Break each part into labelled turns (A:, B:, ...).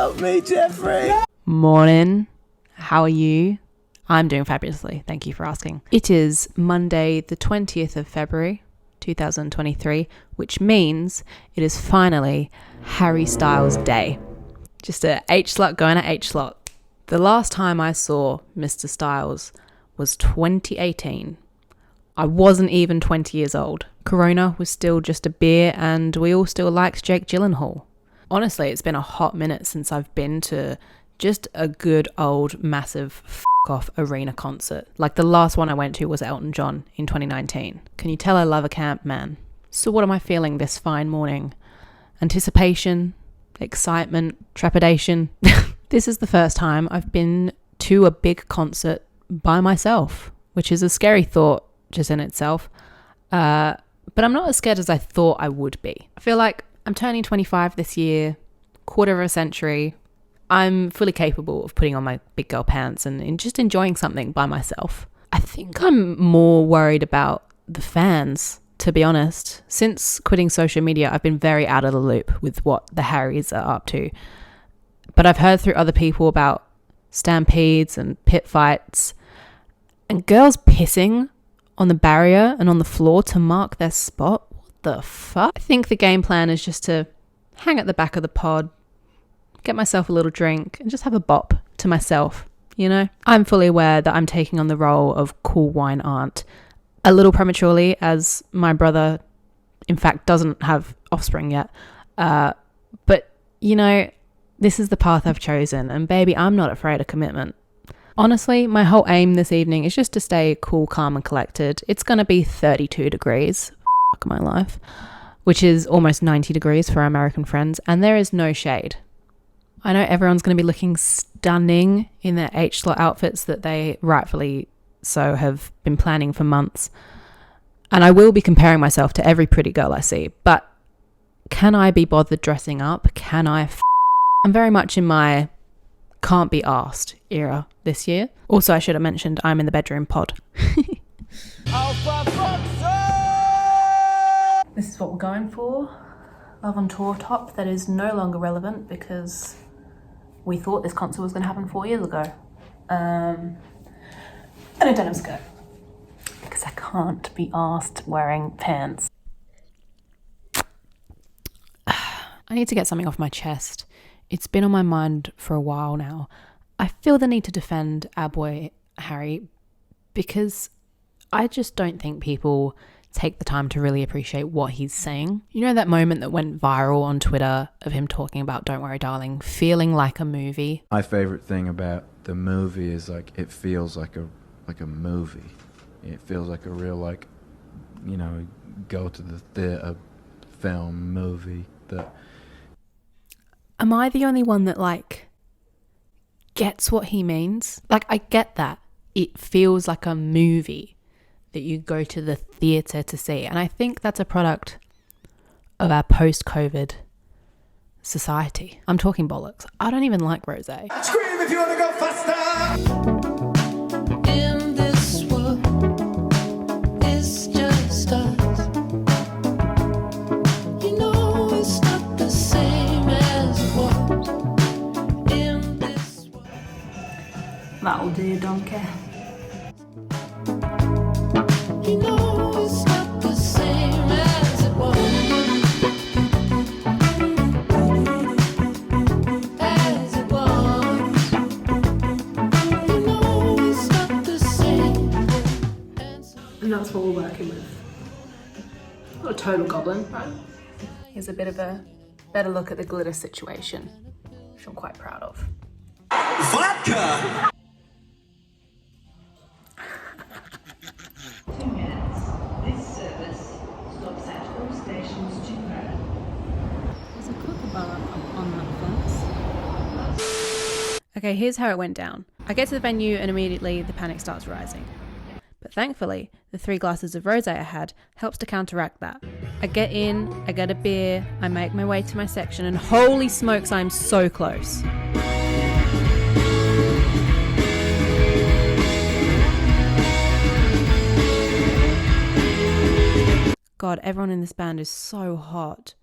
A: Help me, Jeffrey.
B: Morning. How are you? I'm doing fabulously. Thank you for asking. It is Monday, the 20th of February, 2023, which means it is finally Harry Styles Day. Just a HSLOT going to HSLOT. The last time I saw Mr. Styles was 2018. I wasn't even 20 years old. Corona was still just a beer and we all still liked Jake Gyllenhaal. Honestly, it's been a hot minute since I've been to just a good old massive f***off arena concert. Like the last one I went to was Elton John in 2019. Can you tell I love a camp, man? So what am I feeling this fine morning? Anticipation, excitement, trepidation. This is the first time I've been to a big concert by myself, which is a scary thought just in itself. But I'm not as scared as I thought I would be. I feel like I'm turning 25 this year, quarter of a century. I'm fully capable of putting on my big girl pants and just enjoying something by myself. I think I'm more worried about the fans, to be honest. Since quitting social media, I've been very out of the loop with what the Harrys are up to. But I've heard through other people about stampedes and pit fights and girls pissing on the barrier and on the floor to mark their spot. What the fuck? I think the game plan is just to hang at the back of the pod, get myself a little drink and just have a bop to myself, you know? I'm fully aware that I'm taking on the role of cool wine aunt a little prematurely, as my brother, in fact, doesn't have offspring yet. But, you know, this is the path I've chosen and baby, I'm not afraid of commitment. Honestly, my whole aim this evening is just to stay cool, calm and collected. It's going to be 32 degrees, fuck my life, which is almost 90 degrees for our American friends, and there is no shade. I know everyone's going to be looking stunning in their HSLOT outfits that they rightfully so have been planning for months. And I will be comparing myself to every pretty girl I see, but can I be bothered dressing up? I'm very much in my can't be asked era this year. Also, I should have mentioned I'm in the bedroom pod. This is what we're going for. Love on Tour top that is no longer relevant because we thought this concert was going to happen 4 years ago. And a denim skirt because I can't be asked wearing pants. I need to get something off my chest. It's been on my mind for a while now. I feel the need to defend our boy Harry because I just don't think people take the time to really appreciate what he's saying. You know that moment that went viral on Twitter of him talking about Don't Worry Darling feeling like a movie?
C: My favorite thing about the movie is like it feels like a movie. It feels like a real, like, you know, go to the theater film movie. That
B: am I the only one that like gets what he means? Like, I get that it feels like a movie that you go to the theatre to see. And I think that's a product of our post-COVID society. I'm talking bollocks. I don't even like rosé.
A: Scream if you want to go faster.
D: In this world, it's just us. You know it's not the same as it was. In this world.
B: That'll do, donkey.
D: You know it's not the same as it was. As it was. You know it's not the same.
B: And that's what we're working with. Not a total goblin, right? Here's a bit of a better look at the glitter situation, which I'm quite proud of.
A: Vodka!
E: 2 minutes. This service stops at all stations tomorrow.
B: There's a kookaburra on that fence. Okay, here's how it went down. I get to the venue and immediately the panic starts rising. But thankfully, the 3 glasses of rosé I had helps to counteract that. I get in, I get a beer, I make my way to my section, and holy smokes, I'm so close. God, everyone in this band is so hot.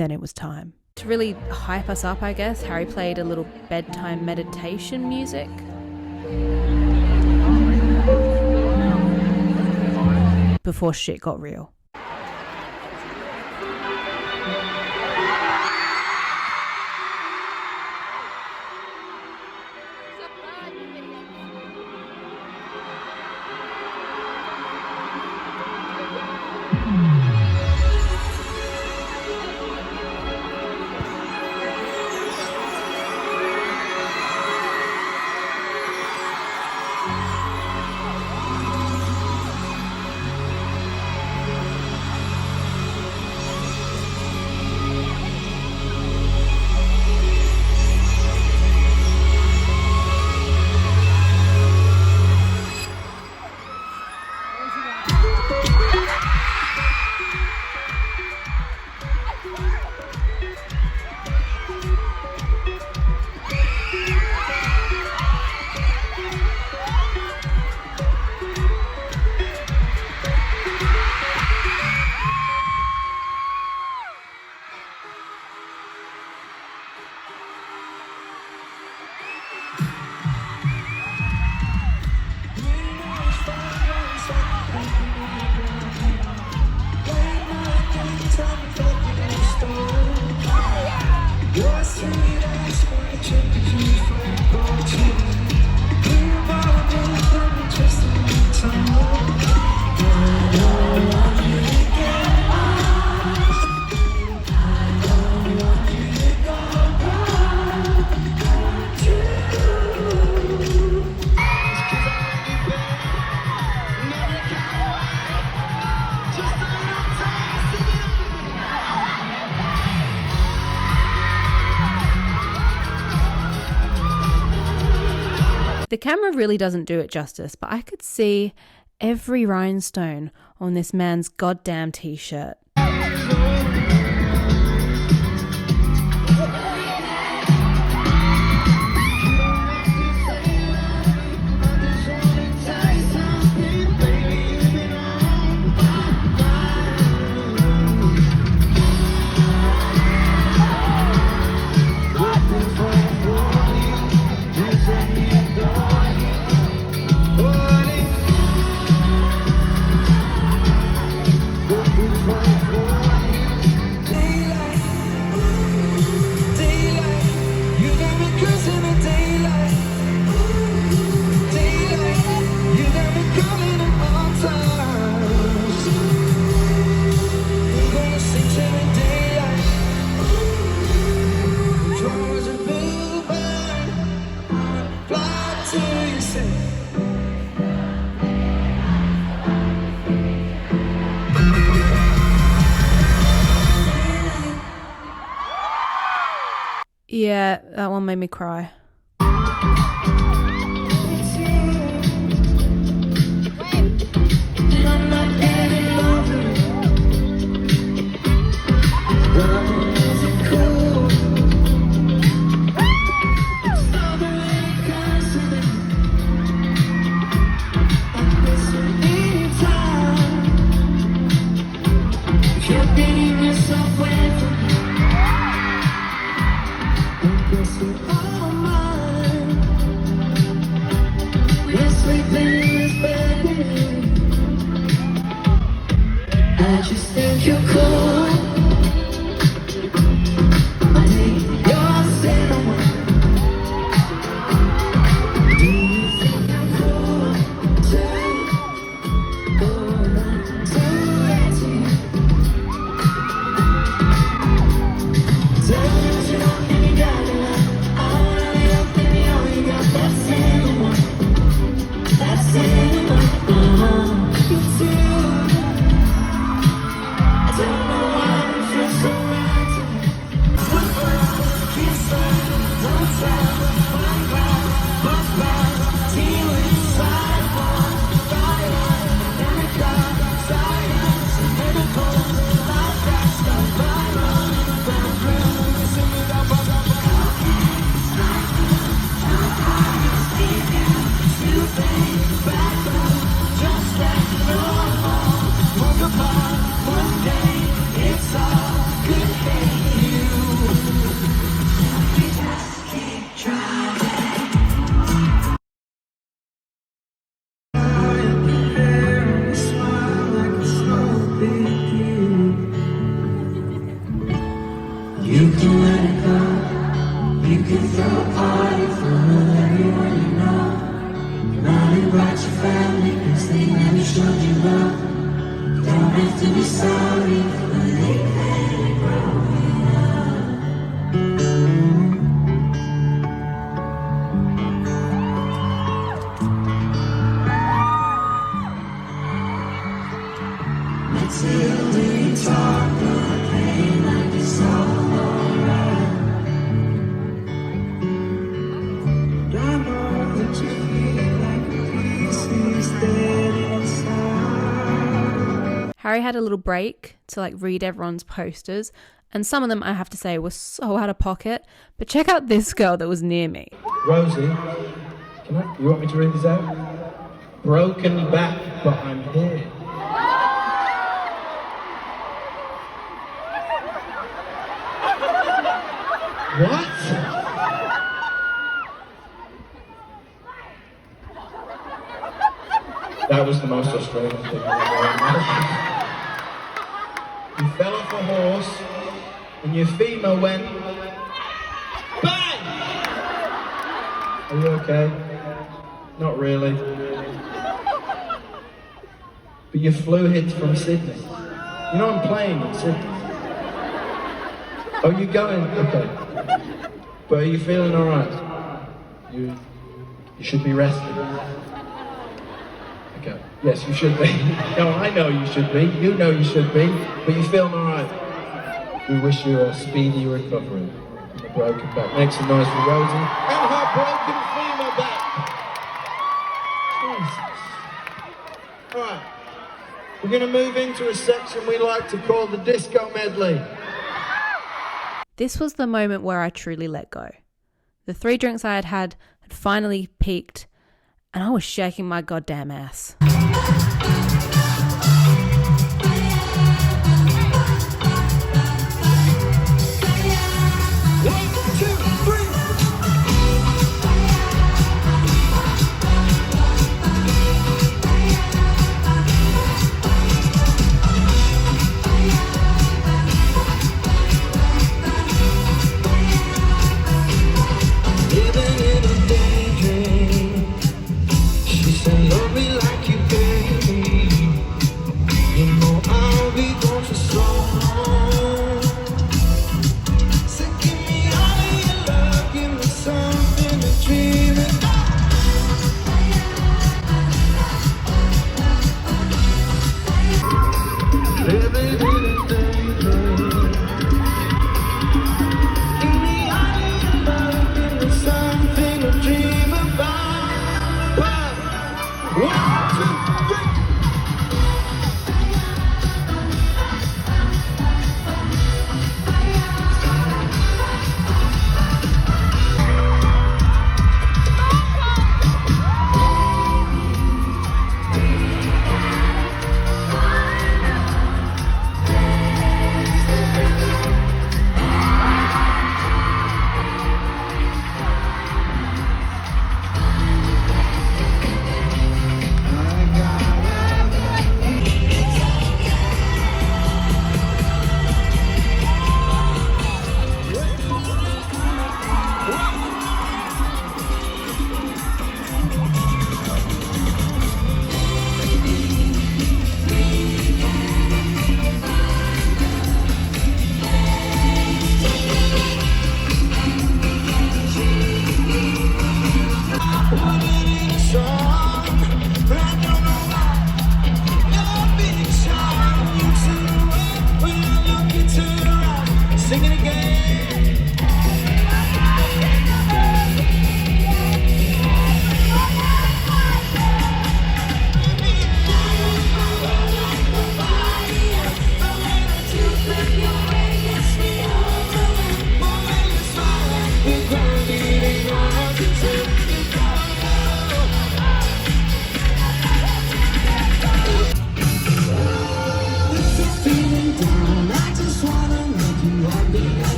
B: then it was time. To really hype us up, I guess, Harry played a little bedtime meditation music. Before shit got real. The camera really doesn't do it justice, but I could see every rhinestone on this man's goddamn t-shirt. Yeah, that one made me cry.
D: I just think you're cool. I think you're cinema. Do you think I'm cool too? Oh, not too late. can let it go. You can throw a party full of everyone you know. Not invite your family cause they never showed you love. Don't have to be sorry for the thing growing up. Matilda, you talk of pain like it's all alright. I know that you feel like a piece is dead inside.
B: Harry had a little break to like read everyone's posters, and some of them, I have to say, were so out of pocket. But check out this girl that was near me.
F: Rosie, you want me to read this out? Broken back, but I'm here. What? That was the most Australian thing I've ever heard. You fell off a horse and your femur went bang! Are you okay? Not really. But your flu hit from Sydney. You know I'm playing in Sydney. Oh, you're going? Okay. But are you feeling alright? You should be resting. Okay. Yes, you should be. No, I know you should be. You know you should be. But you're feeling alright. We wish you a speedy recovery from the broken back. Make some noise for Rosie and her broken femur back. Jesus. Alright. We're going to move into a section we like to call the disco medley.
B: This was the moment where I truly let go. The 3 drinks I had finally peaked, and I was shaking my goddamn ass.
D: Living in a daydream. She said, love me like you do.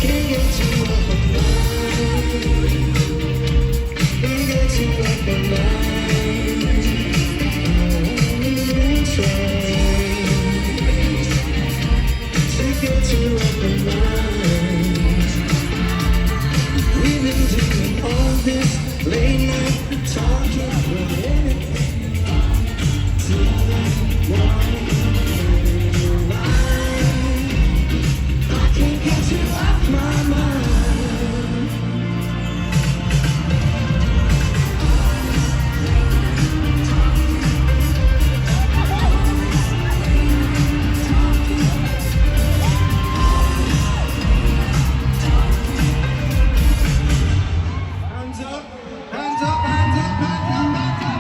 D: Can't get you off my mind. Can't get you off my mind. I'm trying to get you off my mind. We've been doing all this late night talking about anything till I can't get you off my mind. Hands up, hands up, hands up, hands up, hands up.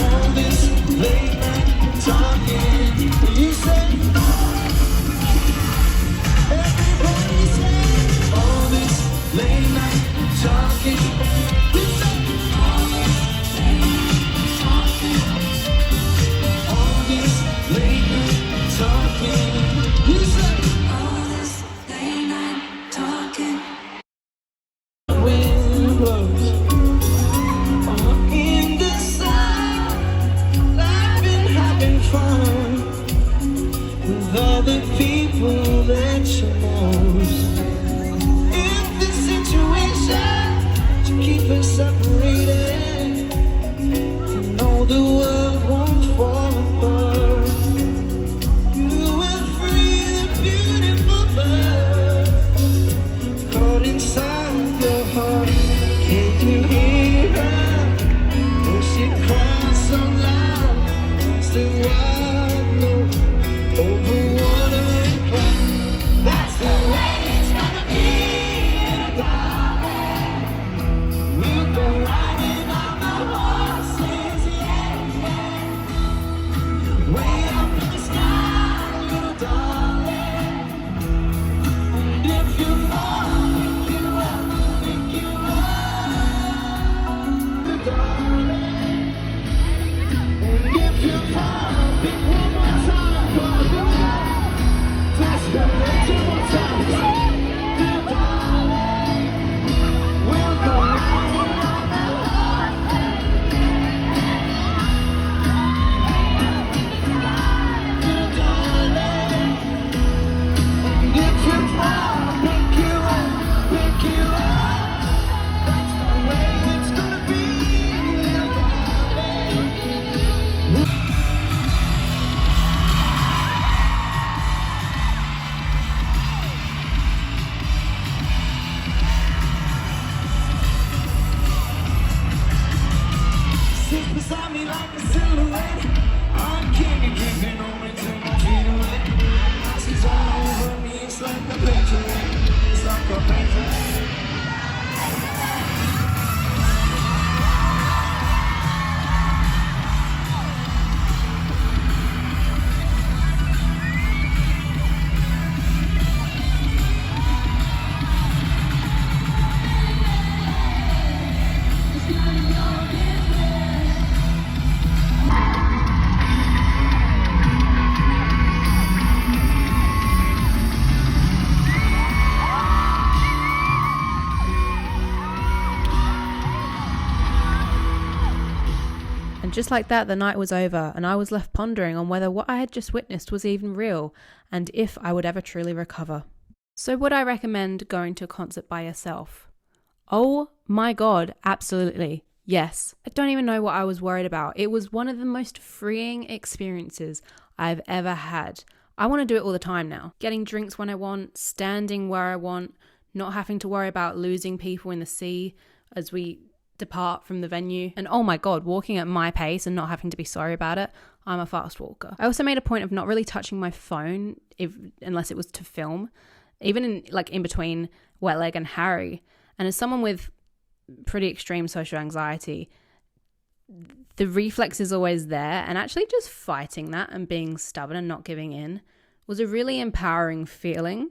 D: All this late night talking, you say. Everybody say. All this late night talking, you say. All this late night talking, you say. Wind blows in the sun. I've been having fun with all the people that you most. In this situation, to keep us separated, I know the world won't fall apart. You will free the beautiful bird caught inside your heart. Can't you hear her? Oh, she cries so loud, still wild, no, over water and cloud. That's the way it's gonna be, darling. We'll go riding on the horses, yeah, yeah. Way up in the sky, little darling. And if you fall, pick you up, pick you up, little darling. And if you fall, pick one more time, little darling. Just go two more times, little darling. We'll go riding on the horses, little darling. And if you fall, pick you up, pick you up. That's the way it's gonna be, little darling. Sit beside me like a silhouette. I'm king and keeping on me till my feet are wet. She's all over me, it's like a picture. It's like a picture.
B: And just like that, the night was over, and I was left pondering on whether what I had just witnessed was even real, and if I would ever truly recover. So would I recommend going to a concert by yourself? Oh my god, absolutely. Yes. I don't even know what I was worried about. It was one of the most freeing experiences I've ever had. I want to do it all the time now. Getting drinks when I want, standing where I want, not having to worry about losing people in the sea as we depart from the venue. And oh my god, walking at my pace and not having to be sorry about it. I'm a fast walker. I also made a point of not really touching my phone unless it was to film, even in between Wet Leg and Harry. And as someone with pretty extreme social anxiety, the reflex is always there, and actually just fighting that and being stubborn and not giving in was a really empowering feeling.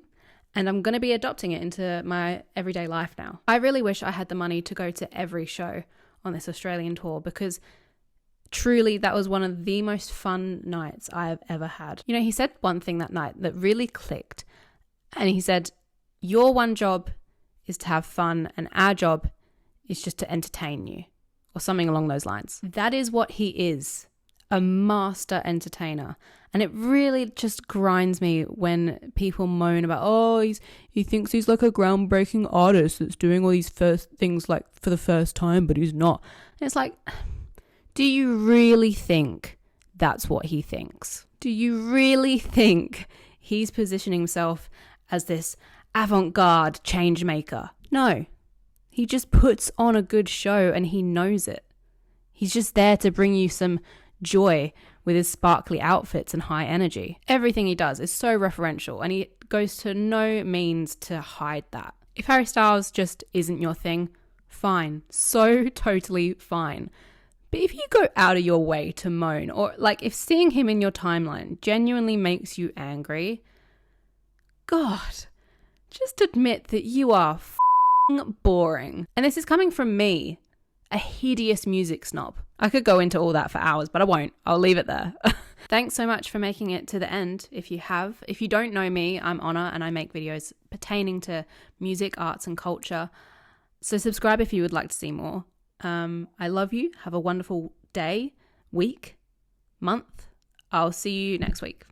B: And I'm going to be adopting it into my everyday life now. I really wish I had the money to go to every show on this Australian tour, because truly that was one of the most fun nights I have ever had. You know, he said one thing that night that really clicked. And he said, your one job is to have fun and our job is just to entertain you, or something along those lines. That is what he is, a master entertainer. And it really just grinds me when people moan about, oh, he thinks he's like a groundbreaking artist that's doing all these first things like for the first time, but he's not. And it's like, do you really think that's what he thinks? Do you really think he's positioning himself as this avant-garde change maker? No, he just puts on a good show and he knows it. He's just there to bring you some joy with his sparkly outfits and high energy. Everything he does is so referential, and he goes to no means to hide that. If Harry Styles just isn't your thing, fine. So totally fine. But if you go out of your way to moan, or like if seeing him in your timeline genuinely makes you angry, God, just admit that you are f***ing boring. And this is coming from me, a hideous music snob. I could go into all that for hours, but I won't. I'll leave it there. Thanks so much for making it to the end. If you have, if you don't know me, I'm Honor, and I make videos pertaining to music, arts, and culture. So subscribe if you would like to see more. I love you. Have a wonderful day, week, month. I'll see you next week.